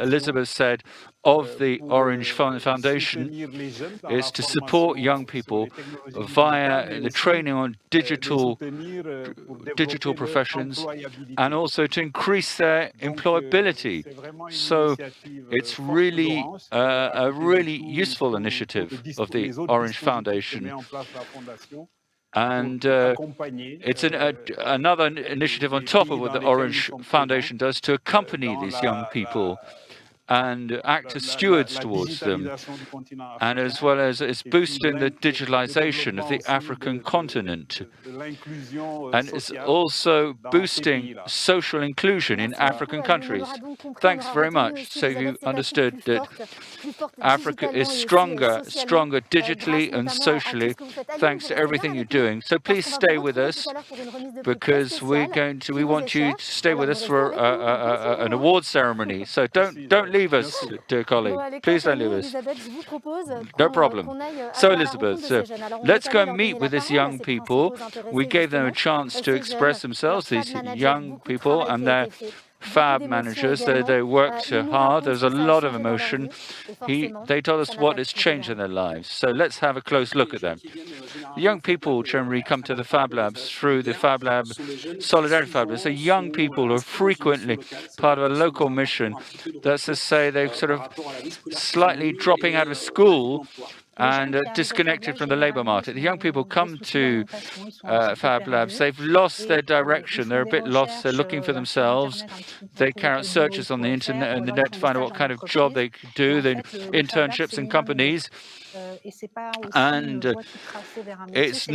Elizabeth said, of the Orange Foundation is to support young people via the training on digital professions and also to increase their employability. So it's really a really useful initiative of the Orange Foundation. And accompagner, it's another initiative on top of what the Orange Foundation does to accompany these young people and act as stewards towards them, and as well as it's boosting the digitalization of the African continent. And it's also boosting social inclusion in African countries. Thanks very much. So you understood that Africa is stronger digitally and socially, thanks to everything you're doing. So please stay with us, because we want you to stay with us for an award ceremony. So don't leave us, dear colleague. Please don't leave us. No problem. So Elizabeth, let's go and meet with these young people. We gave them a chance to express themselves, these young people, and their FAB managers. They worked hard. There's a lot of emotion. They told us what has changed in their lives. So let's have a close look at them. The young people generally come to the Fab Labs through the Fab Lab Solidarity Fab Labs. So young people are frequently part of a local mission. That's to say, they're sort of slightly dropping out of school and disconnected from the labor market. The young people come to Fab Labs. They've lost their direction. They're a bit lost. They're looking for themselves. They carry out searches on the internet to find out what kind of job they could do, the internships in companies. And it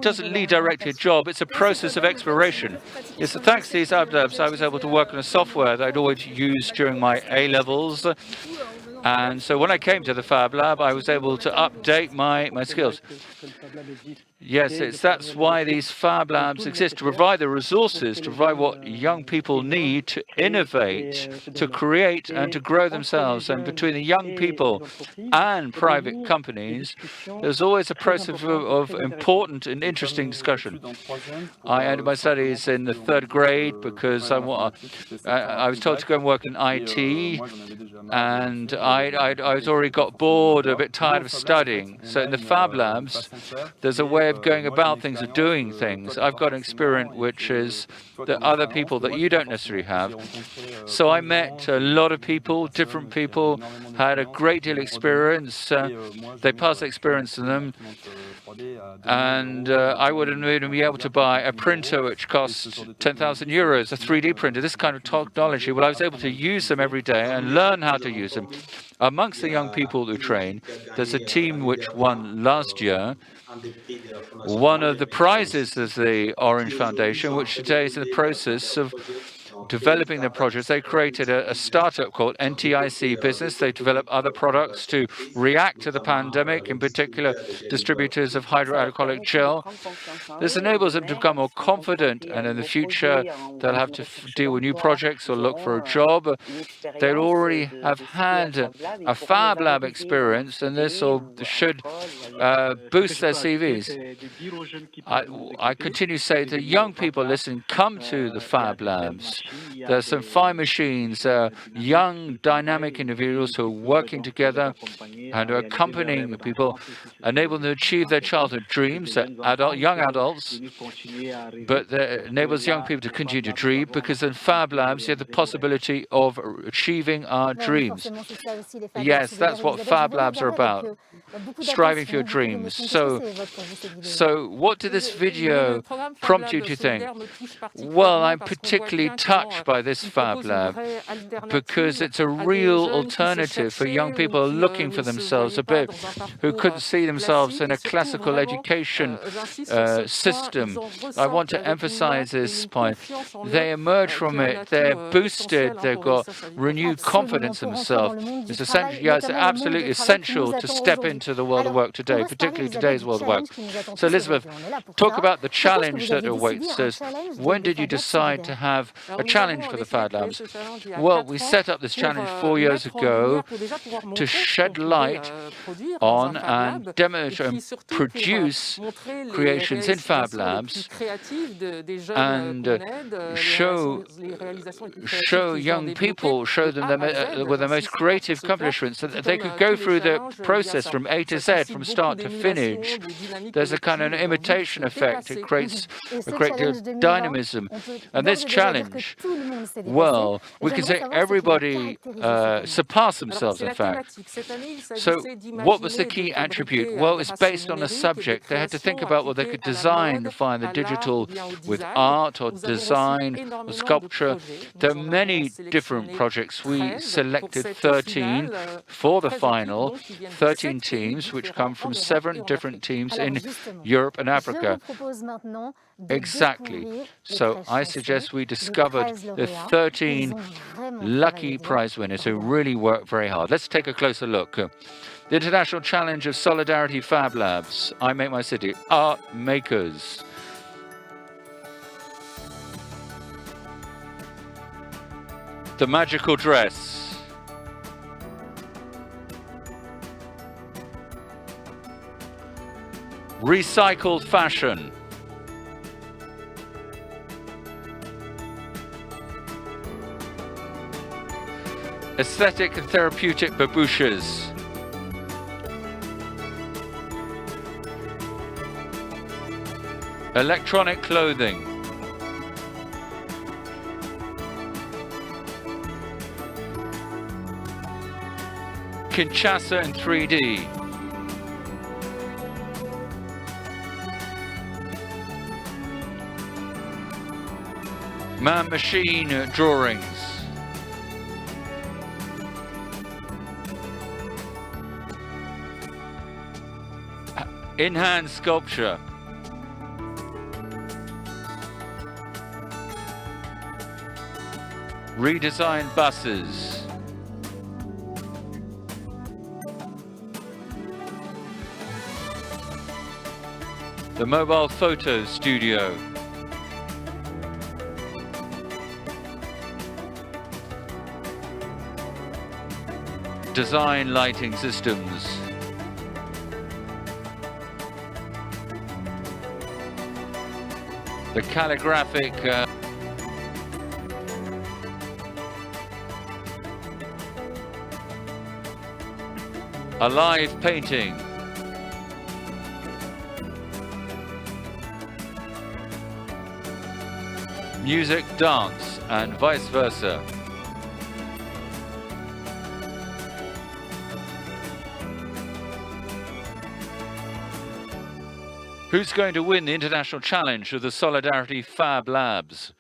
doesn't lead directly to a job. It's a process of exploration. It's thanks to these Fab Labs I was able to work on a software that I'd always used during my A-levels. And so when I came to the Fab Lab, I was able to update my skills. Yes, that's why these Fab Labs exist, to provide the resources, to provide what young people need to innovate, to create and to grow themselves. And between the young people and private companies, there's always a process of important and interesting discussion. I ended my studies in the 3rd grade because I was told to go and work in IT, and I was already got bored, a bit tired of studying. So in the Fab Labs, there's a way of going about things, of doing things. I've got an experience which is that other people that you don't necessarily have. So I met a lot of people, different people, had a great deal of experience. They passed the experience to them. And I wouldn't even be able to buy a printer which costs 10,000 euros, a 3D printer, this kind of technology. Well, I was able to use them every day and learn how to use them. Amongst the young people who train, there's a team which won last year one of the prizes of the Orange Foundation, which today is in the process of developing their projects. They created a startup called NTIC Business. They develop other products to react to the pandemic, in particular distributors of hydroalcoholic gel. This enables them to become more confident, and in the future they'll have to deal with new projects or look for a job. They'll already have had a Fab Lab experience, and this should boost their CVs. I continue to say to young people listening, come to the Fab Labs. There's some fine machines, young, dynamic individuals who are working together and are accompanying the people, enable them to achieve their childhood dreams, young adults, but it enables young people to continue to dream, because in Fab Labs, you have the possibility of achieving our dreams. Yes, that's what Fab Labs are about, striving for your dreams. So what did this video prompt you to think? Well, I'm particularly touched by this Fab Lab because it's a real alternative for young people looking for themselves a bit, who couldn't see themselves in a classical education system. I want to emphasize this point. They emerge from it, they're boosted, they've got renewed confidence in themselves. It's essential, it's absolutely essential to step into the world of work today, particularly today's world of work. So Elizabeth, talk about the challenge that awaits us. When did you decide to have a challenge for the Fab Labs? Well, we set up this challenge 4 years ago to shed light on and demonstrate and produce creations in Fab Labs and show young people, show them with their most creative accomplishments, so that they could go through the process from A to Z, from start to finish. There's a kind of an imitation effect. It creates a great deal of dynamism. And this challenge tout le monde s'est dépassé. Well, Et we can j'aimerais say savoir ce qui a everybody caractérisé cette surpassed Alors, themselves, c'est in la fact. thématique. Cette année, il So, s'agissait what was the d'imaginer key de attribute? fabriquer Well, grâce it's au based on a numérique subject. They had to think about what they could design, find the digital with art or design or sculpture. There are many different projects. We selected 13 for the final, 13 teams, which come from 7 different teams in Europe and Africa. Je vous propose maintenant de Exactly. découvrir les So 13 I chanceux, suggest we les discovered 13 the lauréats. 13 Ils ont vraiment lucky travaillé dur. prize winners who really worked very hard. Let's take a closer look. The International Challenge of Solidarity Fab Labs, I Make My City, Art Makers. The Magical Dress. Recycled Fashion. Aesthetic and therapeutic babouches. Electronic clothing. Kinshasa in 3D. Man-machine drawings. In-hand sculpture. Redesigned buses. The mobile photo studio. Design lighting systems. The calligraphic alive painting. Music, dance, and vice versa. Who's going to win the international challenge of the Solidarity Fab Labs?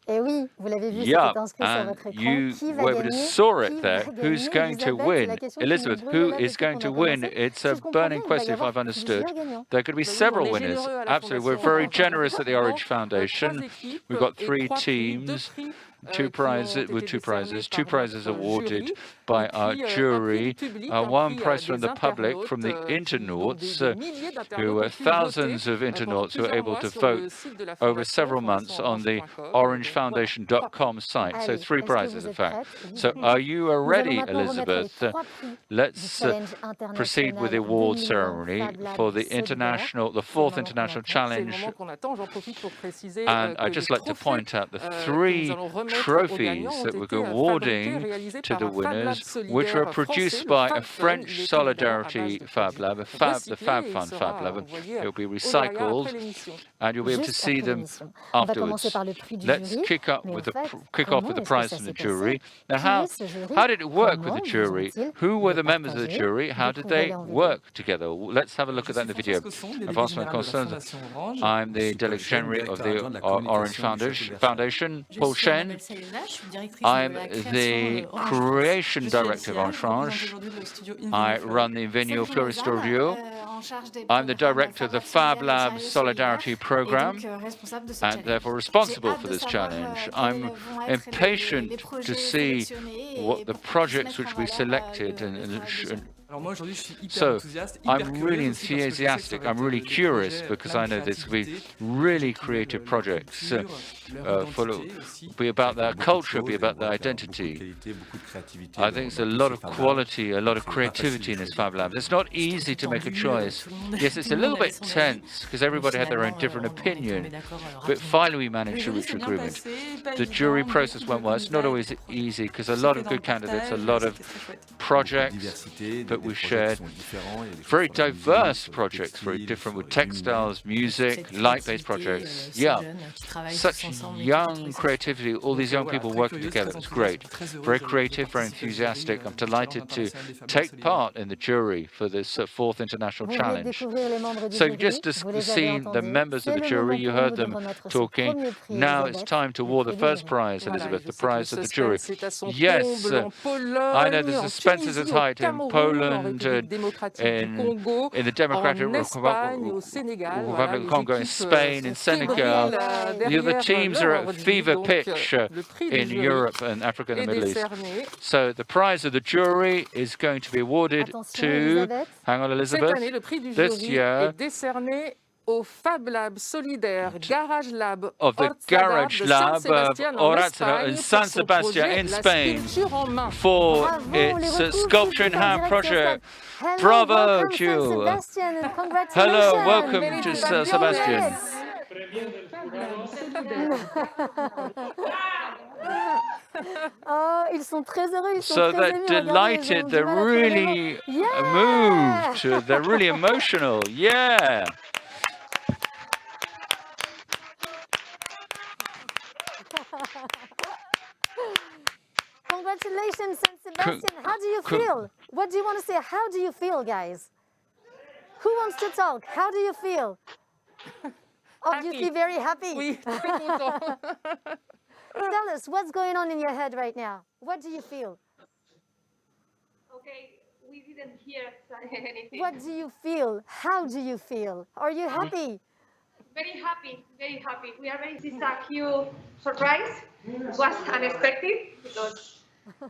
Et oui, vous l'avez vu, Yeah, c'était inscrit sur and votre écran. you Qui va were able to gagner? saw Qui it va there. gagner? Who's going to Elisabeth, c'est win? la question qui Elizabeth, nous who brûle là is depuis going qu'on to a win? commencé. It's Si a je comprends burning bien, il va y question if avoir I've understood. plusieurs gagnants. There could be Oui, several on est winners. généreux à la Absolutely, we're Fondation very Orange generous at the Orange Trois Foundation. équipes We've got et 3 trois prix, deux teams. prix, Two qui prizes ont with été 2 prizes. décernés 2 par prizes notre awarded jury. by Et our puis, un prix jury. du public, One un prize prix from the des public, internautes, from the donc des internauts, milliers d'internautes who were ont pu voter thousands of pendant internauts who were plusieurs able mois to sur vote le site de la over Fondation, several months on the foundationorange.com. orangefoundation.com site. So Allez, 3 est-ce que prizes, vous in êtes fact. prêtes? So are you Nous allons ready, maintenant remettre les Elizabeth? 3 prix du Let's Challenge proceed with the International award 2020 ceremony Fab Lab for the solidaire. international, the C'est le 4th moment international qu'on attend. C'est le challenge. moment qu'on attend. J'en profite pour préciser And que I'd les just like to trophées point out the que nous 3 allons remettre aux trophies gagnants ont that we're été fabriqués, awarding réalisés to par the un Fab Lab winners, which solidaire were français, produced le by Fab a Fun. French Il est évidemment à solidarity base de Fab produits Lab, the Fab recyclés et Fun sera Fab Lab. envoyé It will be aux lauréats après recycled l'émission. and you'll be able to Juste see après them l'émission. On va commencer afterwards. par le prix du Let's jury. kick off Mais en with the fait, kick off with comment the est-ce que prize ça from s'est the jury. passé? Now, Qui est ce jury? how did it work with Comment the vous jury? ont-ils Who were the members of the départagé? jury? How did they Découvrez-les en vidéo. work together? Let's have a look at that in the video. François Constant, I'm the Delegate General of the Orange Foundation. Paul Chen, I'm the Creation Director of Orange. I run the Venue Fleury Studio. I'm the Director of the Fab Lab Solidarity Program and therefore responsible for this challenge. I'm impatient to see what the projects which we selected So I'm really enthusiastic, I'm really curious because I know this will be really creative projects, be about their culture, be about their identity. I think there's a lot of quality, a lot of creativity in this Fab Lab. It's not easy to make a choice. Yes, it's a little bit tense because everybody had their own different opinion, but finally we managed to reach agreement. The jury process went well. It's not always easy because a lot of good candidates, a lot of projects, but we shared very diverse projects, very different with textiles, music, light-based projects. Yeah, such young creativity, all these young people working together. It's great. Very creative, very enthusiastic. I'm delighted to take part in the jury for this fourth international challenge. So you just seen the members of the jury, you heard them talking. Now it's time to award the first prize, Elizabeth, the prize of the jury. Yes, I know the suspense is at height in Poland, in the Democratic Republic of Congo, in Spain, in Senegal. The other teams are at fever pitch in Europe and Africa and the Middle East. So the prize of the jury is going to be awarded to, hang on Elizabeth, this year, au Fab Lab solidaire Garage Lab of the Garage Lab Orazada in San Sebastian in Spain for its Sculpture in Hand project. Bravo to you. Hello, welcome to San Sebastian. Oh, ils sont très heureux, ils sont So très they're émus. Regardez, delighted, they're really moved, they're really emotional. Yeah. Congratulations, San Sebastian. How do you feel? What do you want to say? How do you feel, guys? Who wants to talk? How do you feel? Obviously very happy. Oui, très content. Tell us, what's going on in your head right now? What do you feel? Okay, we didn't hear anything. What do you feel? How do you feel? Are you happy? Very happy, very happy. We are very, this is a huge surprise. It was unexpected because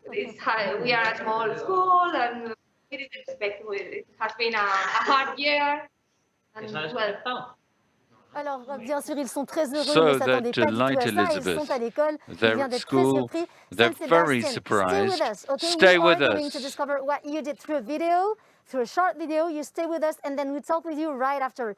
we are a small school and we didn't expect it. Has been a hard year. And well, Alors, bien sûr, ils sont très heureux, So ils ne s'attendaient they're pas du tout à delighted, ça. Ils Elizabeth. sont à l'école, ils They're viennent at d'être très school. surpris. They're San very Sebastian, surprised. Stay with us, okay? Stay we with are going us. to discover what you did through a video, through a short video. You stay with us, and then we talk with you right after.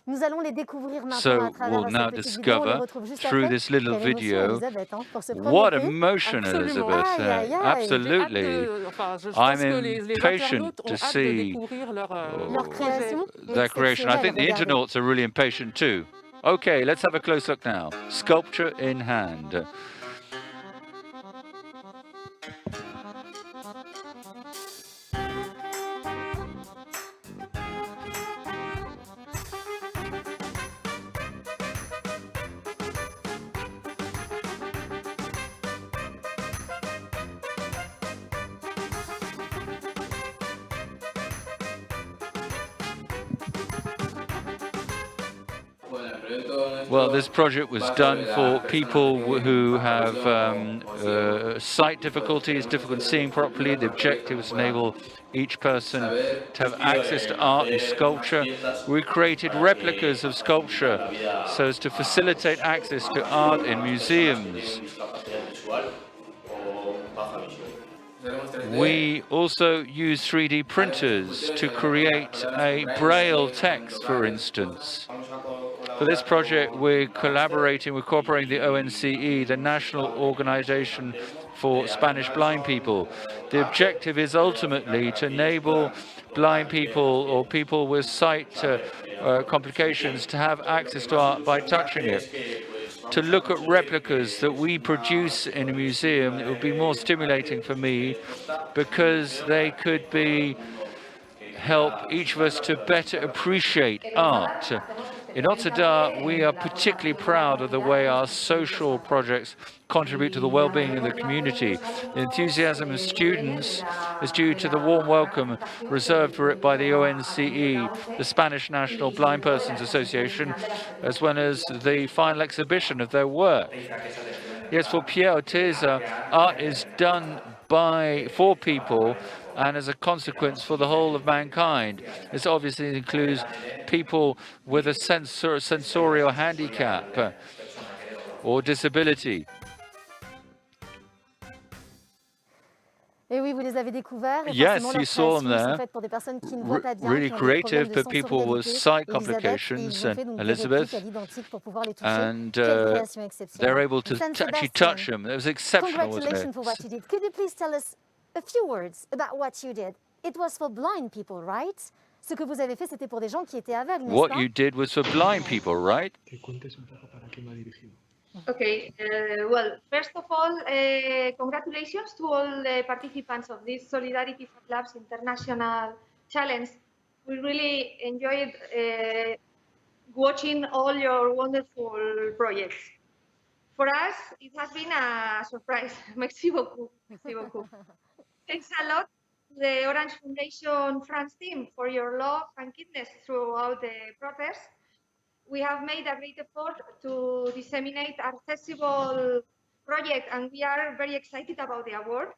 Nous allons les découvrir maintenant So à travers we'll now cette petite vidéo. On les discover retrouve juste through après. this little Quelle émotion, video. Elisabeth, hein, pour ce premier What prix. emotion, Absolument. Elizabeth. Aïe, aïe, aïe. Absolutely. Je pense I'm que les impatient internautes to ont hâte de see découvrir leur Leur création. their creation. I think the Regardez. internauts are really impatient too. Okay, let's have a close look now. Sculpture in hand. Well, this project was done for people who have sight difficulties, difficult seeing properly. The objective was to enable each person to have access to art and sculpture. We created replicas of sculpture so as to facilitate access to art in museums. We also use 3D printers to create a Braille text, for instance. For this project, we're cooperating the ONCE, the National Organization for Spanish Blind People. The objective is ultimately to enable blind people or people with sight complications to have access to art by touching it. To look at replicas that we produce in a museum, it would be more stimulating for me because they could help each of us to better appreciate art. In Otsada, we are particularly proud of the way our social projects contribute to the well-being of the community. The enthusiasm of students is due to the warm welcome reserved for it by the ONCE, the Spanish National Blind Persons Association, as well as the final exhibition of their work. Yes, for Pierre Oteza, art is done for people and as a consequence for the whole of mankind. This obviously includes people with a sensorial handicap or disability. Et oui, vous les avez découverts. Et Yes, forcément, you leurs saw them créations sont there. faites pour des personnes qui ne voient pas bien, Really qui ont des problèmes creative de for people with sensorialité. sight Elisabeth, complications, ils ont fait donc des Elizabeth, répliques à l'identique pour pouvoir les toucher. and Quelle création exceptionnelle. they're able to San actually Sebastian, touch them. It was exceptional, wasn't congratulations it? for what you did. Could you please tell us a few words about what you did it was for blind people, right? Ce que vous avez fait, c'était pour des gens qui étaient aveugles, n'est-ce What pas? you did was for blind people, right? Okay, well, first of all, congratulations to all the participants of this Solidarity Fab Labs International Challenge. We really enjoyed watching all your wonderful projects. For us, it has been a surprise. Merci beaucoup. Merci beaucoup. Thanks a lot to the Orange Foundation France team for your love and kindness throughout the process. We have made a great effort to disseminate accessible project, and we are very excited about the award.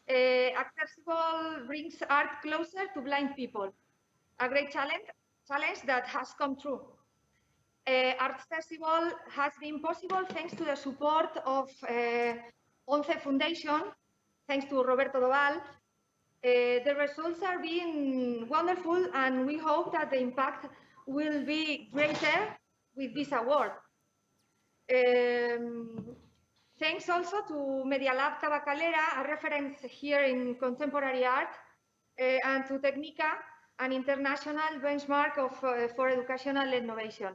Accessible brings art closer to blind people, a great challenge that has come true. Art Festival has been possible thanks to the support of ONCE Foundation, thanks to Roberto Doval. The results are being wonderful, and we hope that the impact will be greater with this award. Thanks also to Media Lab Tabacalera, a reference here in contemporary art, and to Technica, an international benchmark for educational innovation.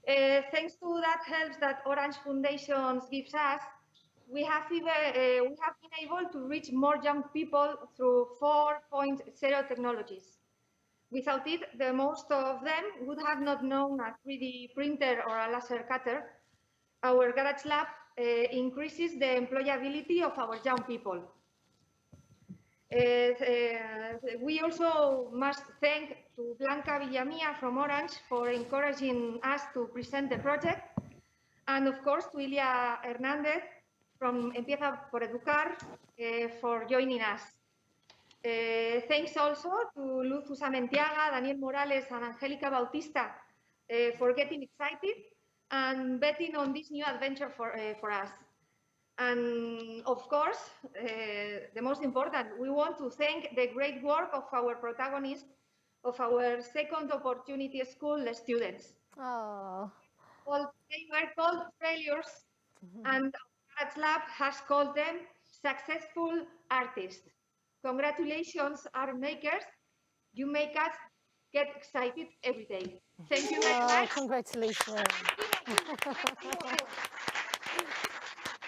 Thanks to that help that Orange Foundation gives us, we have been able to reach more young people through 4.0 technologies. Without it, the most of them would have not known a 3D printer or a laser cutter. Our Garage Lab increases the employability of our young people. We also must thank to Blanca Villamia from Orange for encouraging us to present the project, and of course to Ilia Hernandez from Empieza por Educar for joining us. Thanks also to Luz Usamentiaga, Daniel Morales, and Angelica Bautista for getting excited and betting on this new adventure for us. And of course, the most important, we want to thank the great work of our protagonists of our Second Opportunity School students. Oh. Well, they were called failures, and our Garage Lab has called them successful artists. Congratulations, art makers. You make us get excited every day. Thank you very much. Congratulations.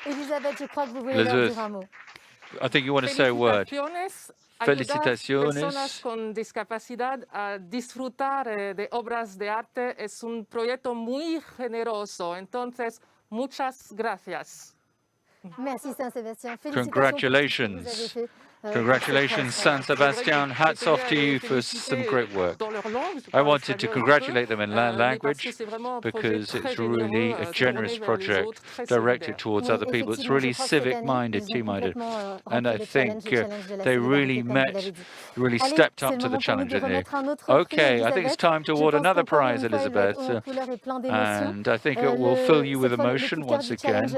Elisabeth, je crois que vous voulez leur Elizabeth, dire un mot. I think you want to say a word. Felicitaciones. Personas Felicitaciones. con discapacidad a disfrutar de obras de arte es un proyecto muy generoso. Entonces, muchas gracias. Merci Saint-Sébastien. Congratulations. Congratulations, San Sebastian. Hats off to you for some great work. I wanted to congratulate them in language because it's really a generous project directed towards other people. It's really civic-minded, team-minded. And I think they really stepped up to the challenge, didn't they? Okay, I think it's time to award another prize, Elizabeth. And I think it will fill you with emotion once again.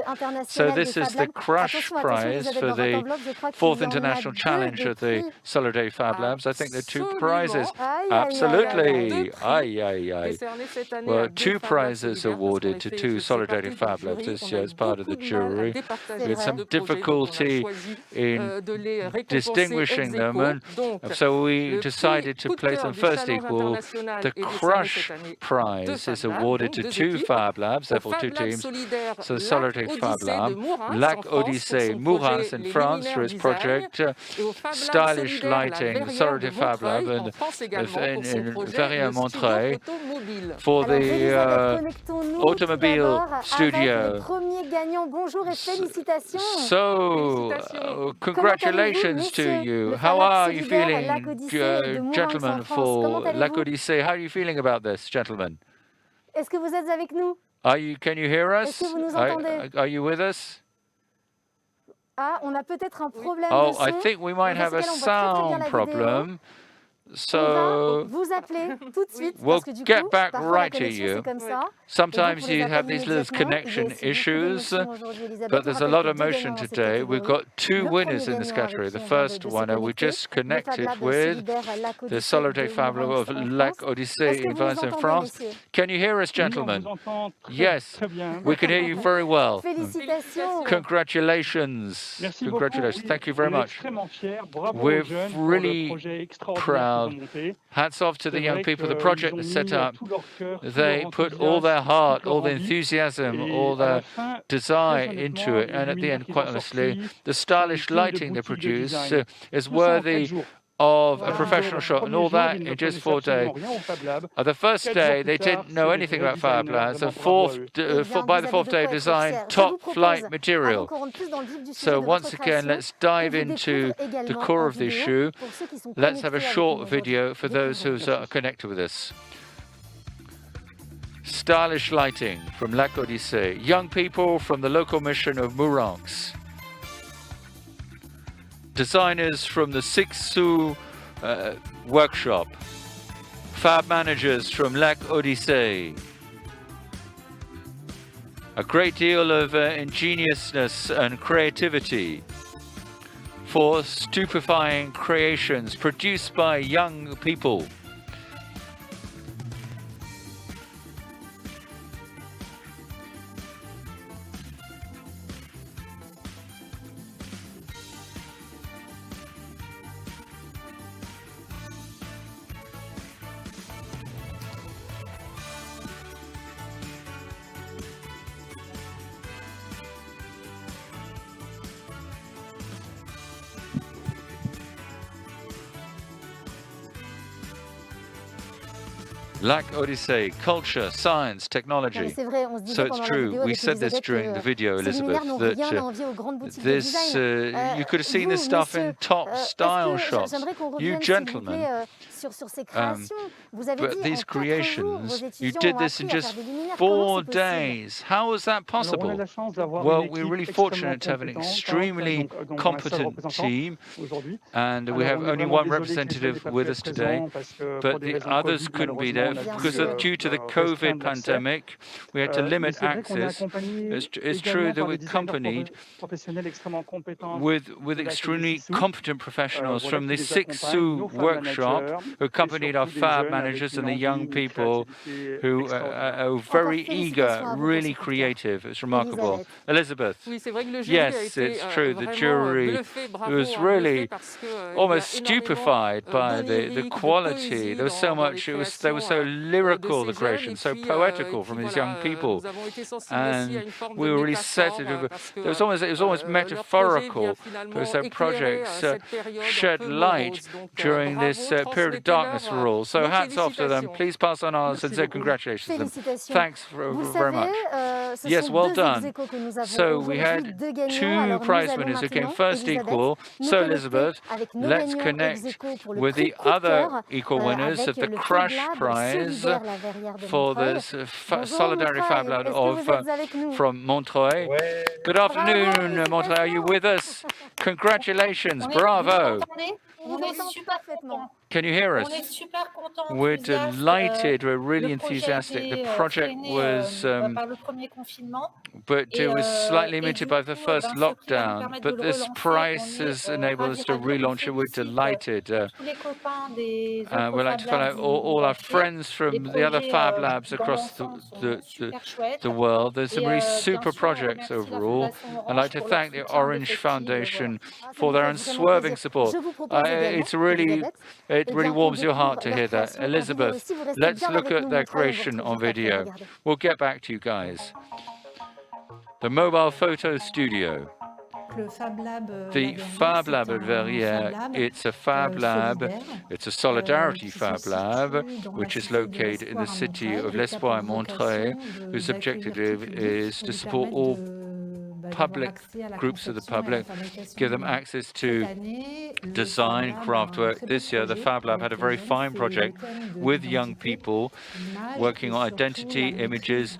So this is the Crush Prize for the 4th International Challenge of the Solidarity Fab Labs. I think there are 2 prizes. Absolutely. Well, 2 prizes awarded to 2 Solidarity Fab Labs this year as part of the jury. We had some difficulty in distinguishing them, and so we decided to place them first equal. The Crush Prize is awarded to 2 Fab Labs, therefore 2 teams. So the Solidarity Fab Lab, Lac Odyssée Mouras in France for its project, Stylish Lighting, the Solidarity Fab Lab, and in Verrières-Montreuil for the automobile studio. So, congratulations to you. How are you feeling, gentlemen, for Lac Odyssée? How are you feeling about this, gentlemen? Est-ce que vous êtes avec nous? Can you hear us? Est-ce que vous nous entendez? Are you with us? Ah, on a peut-être un problème de Oh, son. I think we might have a sound problem. So vous appeler tout de suite we'll parce que du get coup, back parfois right la to connexion you. c'est comme ça. Sometimes you have these little connection issues, but there's a lot of motion today. We've got two winners in this category. The first one we just connected with, the Solidarité Fab Lab of Lac Odyssée in Valence in France. Can you hear us, gentlemen? Yes, we can hear you very well. Félicitations. Congratulations. Congratulations. Thank you very much. We're really proud. Hats off to the young people. The project is set up. They put all their heart, all the enthusiasm, all their desire into it. And at the end, quite honestly, the stylish lighting they produce is worthy of a professional shot, and all that in just 4 days. The first day, they didn't know anything about Fab Labs. By the fourth day, designed top flight material. So once again, let's dive into the core of this shoe. Let's have a short video for those who are connected with us. Stylish lighting from Lac Odyssée. Young people from the local mission of Mourenx. Designers from the Sixou workshop. Fab managers from Lac Odyssée. A great deal of ingeniousness and creativity for stupefying creations produced by young people. Lac Odyssée, culture, science, technology. So it's true. We said this during the video, Elizabeth, that this you could have seen this stuff in top style shops. You gentlemen, but these creations, you did this in just 4 days. How was that possible? Well, we're really fortunate to have an extremely competent team, and we have only one representative with us today, but the others couldn't be there because due to the COVID pandemic, we had to limit access. It's true that we're accompanied with extremely competent professionals from the Sixou workshop who accompanied our Fab managers and the young people who are very eager, really creative. It's remarkable. Elizabeth. Yes, it's true. The jury was really almost stupefied by the quality. There was so much. They were so lyrical, the creation, so poetical from these young people, and we were really set. It was almost metaphorical because their projects shed light during this period of darkness for all. So hats off to them. Please pass on ours and say congratulations to them. Thanks very much. Yes, well done. So we had 2 prize winners who came first equal. So Elizabeth, let's connect with the other equal winners of the Crush Prize for this Solidarity Fab Lab from Montreuil. Good afternoon, Montreuil. Are you with us? Congratulations. Bravo. Can you hear us? We're delighted, we're really enthusiastic. The project was, but it was slightly limited by the first lockdown. But this prize has enabled us to relaunch it. We're delighted. We'd like to find out all our friends from the other Fab Labs across the world. There's some really super projects overall. I'd like to thank the Orange Foundation for their unswerving support. It really warms your heart to hear that. Elizabeth, let's look at their creation on video. We'll get back to you guys. The mobile photo studio. The Fab Lab at Verrières, it's a Fab Lab, it's a Solidarity Fab Lab, which is located in the city of l'Espoir Montreuil, whose objective is to support all public groups of the public, give them access to design, craftwork. This year, the Fab Lab had a very fine project with young people working on identity, images,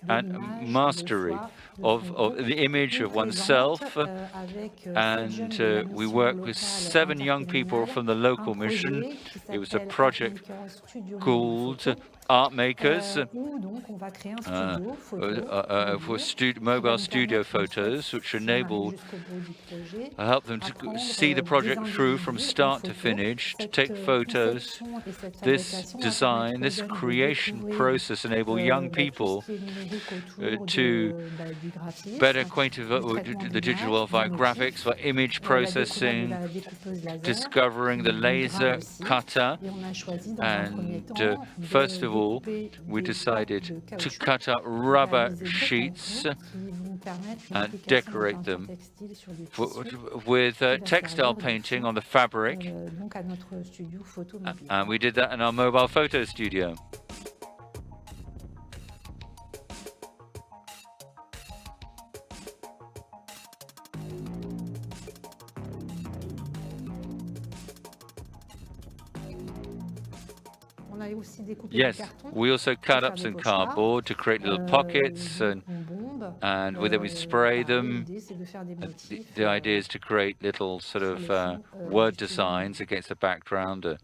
and mastery of the image of oneself. And we worked with 7 young people from the local mission. It was a project called Art Makers for mobile studio photos, which enabled help them to see the project through from start to finish, to take photos. This design, this creation process enabled young people to better acquainted with the digital world via graphics, for image processing, discovering the laser cutter, and first of all, we decided to cut up rubber sheets and decorate them with textile painting on the fabric. And we did that in our mobile photo studio. Yes, we also cut up some cardboard to create little pockets, and then we spray them. The idea is to create little sort of word designs against the background.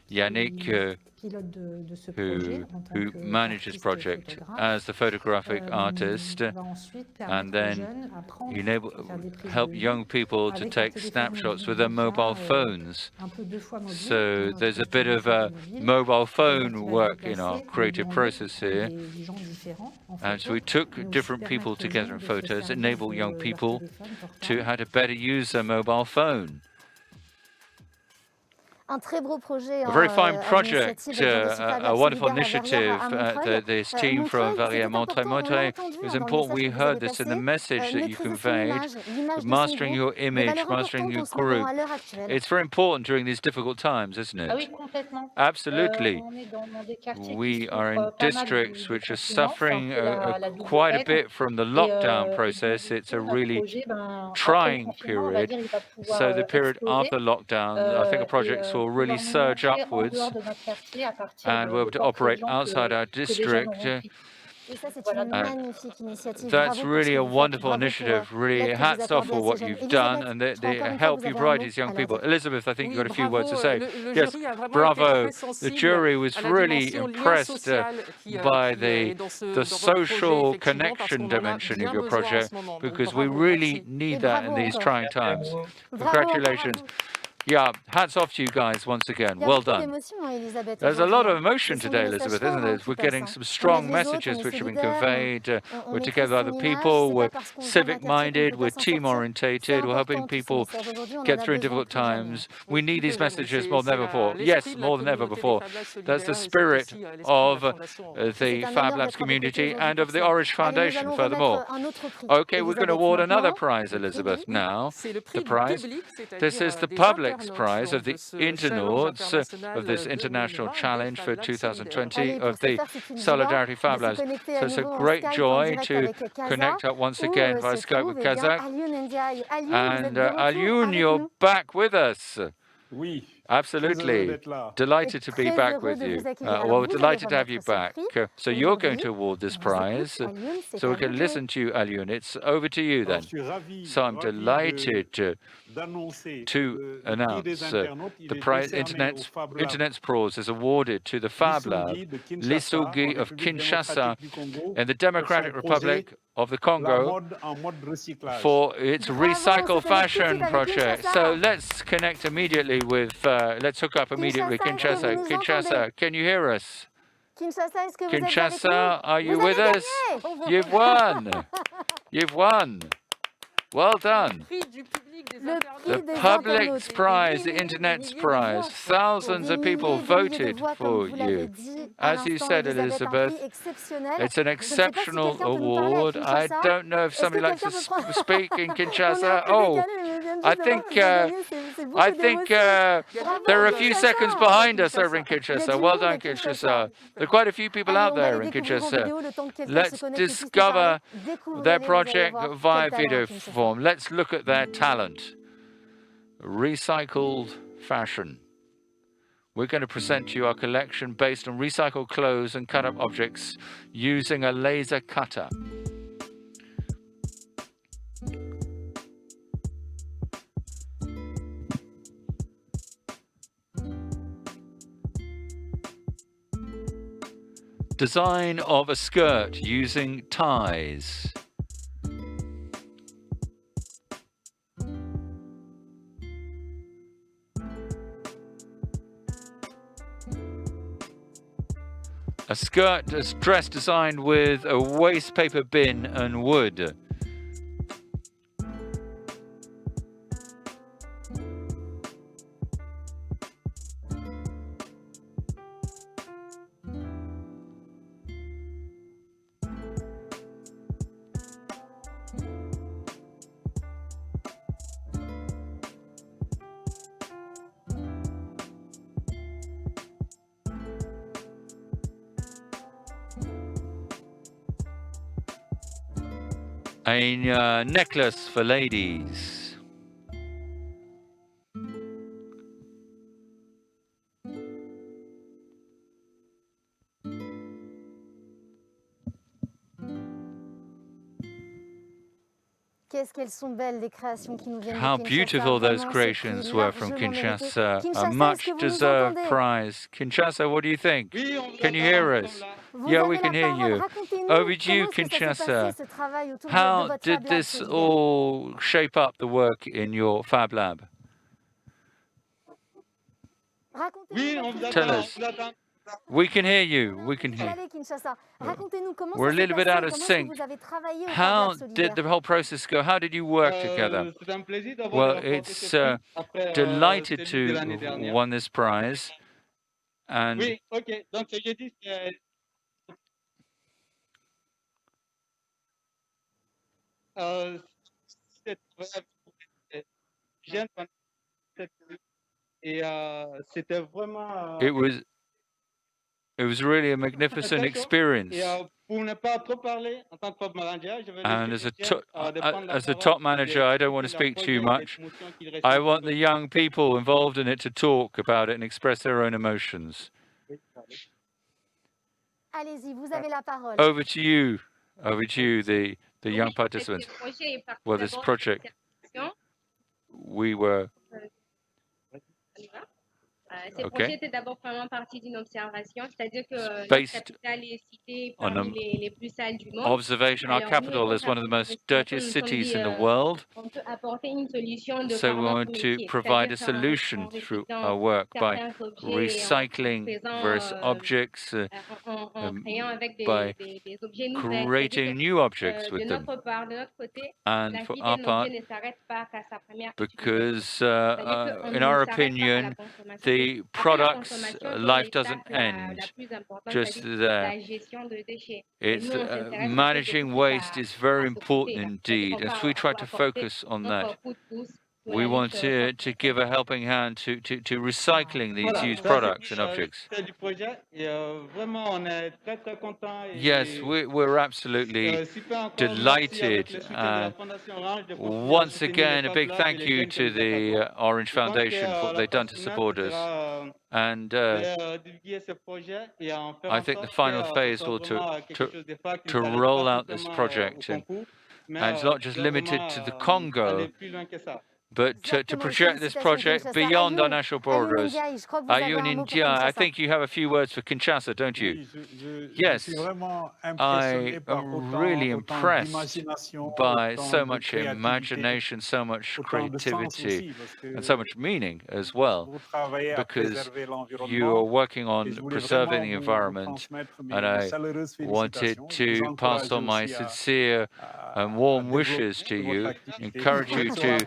Yannick, who managed this project as the photographic artist, and then he helped young people to take snapshots with their mobile phones. So there's a bit of mobile phone work in our creative process here. And so we took different people together in photos, enable young people to how to better use their mobile phone. A very fine project, a wonderful initiative. This team from Verrières-Montreuil. It was important we heard this in the message that you conveyed, mastering your image, mastering your group. It's very important during these difficult times, isn't it? Absolutely. We are in districts which are suffering quite a bit from the lockdown process. It's a really trying period. So the period after lockdown, I think a project will really surge upwards, and we're able to operate outside our district. That's really a wonderful initiative. Really, hats off for what you've done and the help you provide these young people. Elizabeth, I think you've got a few words to say. Yes, bravo. The jury was really impressed by the social connection dimension of your project, because we really need that in these trying times. Congratulations. Yeah, hats off to you guys once again. Well done. There's a lot of emotion today, Elizabeth, isn't there? We're getting some strong messages which have been conveyed. We're together with other people. We're civic-minded. We're team-orientated. We're helping people get through difficult times. We need these messages more than ever before. Yes, more than ever before. That's the spirit of the Fab Labs community and of the Orange Foundation, furthermore. Okay, we're going to award another prize, Elizabeth, now. The prize. This is the public prize of the internauts of this international challenge for 2020 of the Solidarity Fab Labs. So it's a great joy to connect up once again via Skype with Kazakh. And Alioune, you're back with us. Absolutely. Delighted to be back with you. Well, we're delighted to have you back. So you're going to award this prize. So we can listen to you, Alioune. It's over to you then. So I'm delighted to announce the prize Internet's Prize is awarded to the Fab Lab, Lissougi of Kinshasa in the Democratic Republic of the Congo for its Recycle Fashion project. So let's connect immediately with, let's hook up immediately with Kinshasa. Kinshasa, can you hear us? Kinshasa, are you with us? You've won. You've won. Well done. The public's prize, the Internet's prize. Thousands of people voted for you. As you said, Elizabeth, it's an exceptional award. I don't know if somebody likes to speak in Kinshasa. Oh, I think there are a few seconds behind us over in Kinshasa. Well done, Kinshasa. There are quite a few people out there in Kinshasa. Let's discover their project via video form. Let's look at their talent. Recycled fashion. we're going to present to you our collection based on recycled clothes and cut-up objects using a laser cutter. Design of a skirt using ties. A skirt, a dress designed with a waste paper bin and wood. A necklace for ladies. Qu'est-ce qu'elles sont belles les créations qui nous viennent de How Kinshasa. beautiful those Vraiment, creations c'est were from largement mérité. Kinshasa. A Kinshasa, much est-ce que vous nous deserved entendez? prize. Kinshasa, what do you think? Can you hear us? Vous Yeah, avez we la can hear parole. you. Racontez-nous Over to you, comment est-ce que ça s'est Kinshasa. passé, ce travail autour de How votre did Fab Lab this solidaire. all shape up the work in your Fab Lab? Racontez-nous votre Tell histoire. us. We can hear you. We can hear. Allez, Kinshasa. Racontez-nous comment We're a ça s'est little bit passé, out of comment est-ce que sync. vous avez travaillé au Fab How Lab did the solidaire. whole process go? How did you work together? C'est un plaisir d'avoir Well, remporté it's ce prix après, delighted celui de l'année to dernière. won this prize. And Oui, ok. Donc, ce jeudi, c'est jeune pendant cette nuit. Et c'était vraiment it was really a magnificent experience. Et pour ne pas trop parler, en tant que top manager, je vais And laisser as Michel, de prendre la as a parole top et manager, I don't want to d'expliquer speak leur too projet et much. les émotions qu'ils ressentent I want the aujourd'hui. young people involved in it to talk about it and express their own emotions. Allez-y, vous avez la parole. Over to you, the young participants. Well, this project, we were Ce Okay. projet était d'abord vraiment partie d'une observation, c'est-à-dire que notre based capitale est citée on parmi les plus sales du monde. observation. Our Alors, capital nous, is one of the most nous dirtiest sommes cities dit, in the world. On peut apporter une solution de So we format want pour to métier, provide a c'est-à-dire qu'en- solution en through récitant our work by certains objets et recycling faisant, various objects, en créant avec by des objets nouvelles. creating new objects De with them. notre part, de notre côté, And la for vie our d'un part, objet ne s'arrête pas qu'à sa première utilisation. because C'est-à-dire qu'on in ne our s'arrête pas à la opinion, consommation. the Après la product's consommation, life l'étape doesn't la end plus importante, just c'est-à-dire there. la gestion de déchets. Et It's nous, on s'intéresse un peu managing beaucoup waste à- is very à ce important côté-là. indeed. Donc, on As va we try to apporter focus on notre that, coup de pouce pour we la want lutte to give a helping hand to recycling these Voilà, used ça, products c'est and objects. c'est du projet et vraiment on est très très content. Yes, we're absolutely delighted. Once again, a big thank you to the Orange Foundation for what they've done to support us. And I think the final phase will to roll out this project. And it's not just limited to the Congo, but to project this project beyond our national borders. Ayun India, I think you have a few words for Kinshasa, don't you? Yes, I am really impressed by so much imagination, so much creativity, and so much meaning as well, because you are working on preserving the environment, and I wanted to pass on my sincere and warm wishes to you, encourage you to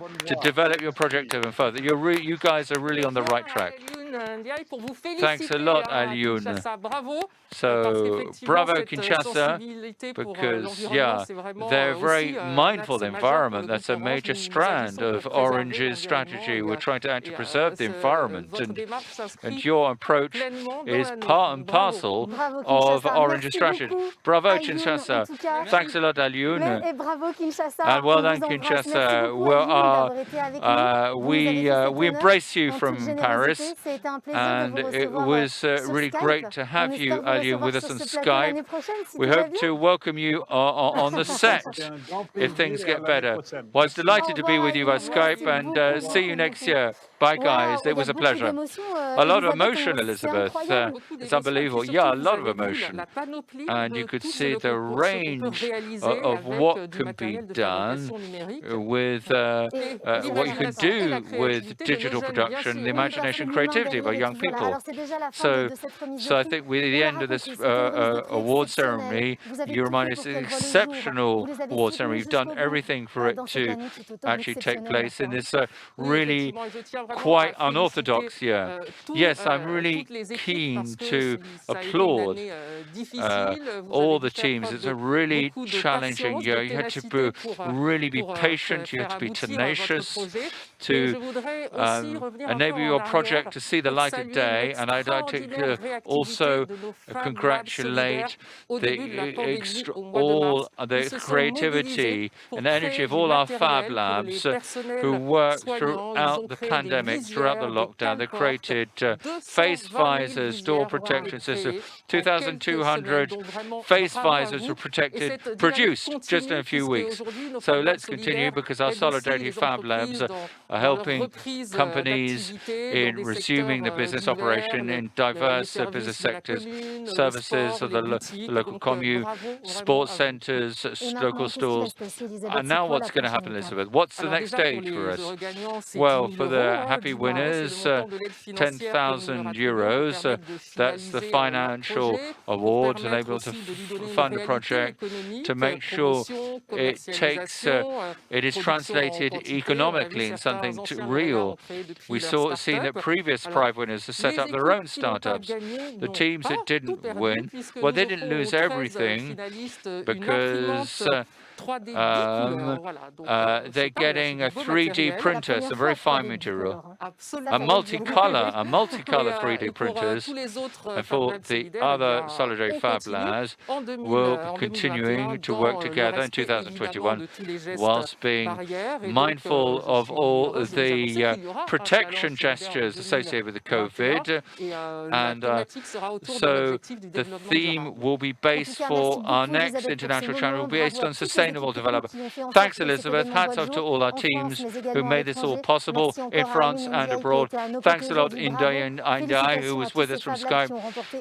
develop your project even further. You guys are really on the right track. Thanks a lot, Alioune. So, bravo Kinshasa, because, yeah, they're very mindful of the environment. That's a major strand of Orange's strategy. We're trying to actually preserve the environment, and your approach is part and parcel of Orange's strategy. Bravo Kinshasa. Thanks a lot, Alioune. And well done, Kinshasa. Well, we embrace you from Paris. été un plaisir de And vous it recevoir was sur really Skype. great to On have espère you, vous Alioune, recevoir with us sur on ce plateau l'année Skype. prochaine, si We tout va hope bien. to welcome you on the set C'était un grand if things plaisir et à get l'année better. prochaine. Well, I was delighted Au to be with you by revoir, merci Skype, and beaucoup, see you beaucoup, next beaucoup. year. Bye, Wow, guys. il y It was a beaucoup pleasure. d'émotions, A lot of Elisabeth, emotion, c'est Elizabeth. incroyable. It's unbelievable. Yeah, a lot of emotion. And you could see the range of what can be done with what you can do with digital production, the imagination and creativity of our young Voilà, people. alors c'est déjà la fin So, de cette remise so de I prix. think with On the l'a end of this raconté, c'était une remise de prix award exceptionnelle. ceremony, Vous avez you tout remind fait us pour it's an qu'elle voit le jour. exceptional Vous les avez award soutenus ceremony. You've done jusqu'au bout, everything for it dans cette to année qui est autant actually take exceptionnelle. place in Merci. this really quite unorthodox year. Yes, I'm really keen to applaud all the teams. It's a really challenging year. You had to really be patient, you had to be tenacious to enable your project to see the light of day. And I'd like to also congratulate all the creativity and energy of all our Fab Labs who worked throughout the pandemic, throughout the lockdown. They created face visors, door protection systems. 2,200 face visors were produced just in a few weeks. So let's continue, because our Solidarity Fab Labs are helping companies in resuming the business operation in diverse business sectors, services of the local commune, sports centres, local stores. And now what's going to happen, Elizabeth? What's the next stage for us? Well, for the happy winners, 10,000 euros. That's the financial award to enable to fund the project, to make sure it is translated economically in something real. We've seen that previous prize winners have set up their own startups. The teams that didn't win, well, they didn't lose everything, because they're getting a 3D printer, some very fine material, a multicolor 3D printers. And for the other Solidarity Fab Labs, will be continuing to work together in 2021, whilst being mindful of all the protection gestures associated with the COVID. And so the theme will be based for our next international channel, will be based on sustainable development. Thanks, Elizabeth. Hats off to all our teams who made this all possible in France and abroad. Thanks a lot, Inday, who was with us from Skype.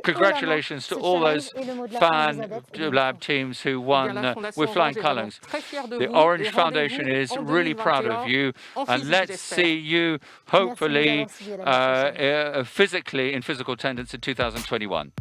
Congratulations to all those Fan Lab teams who won with flying colours. The Orange Foundation is really proud of you, and let's see you hopefully physically in physical attendance in 2021.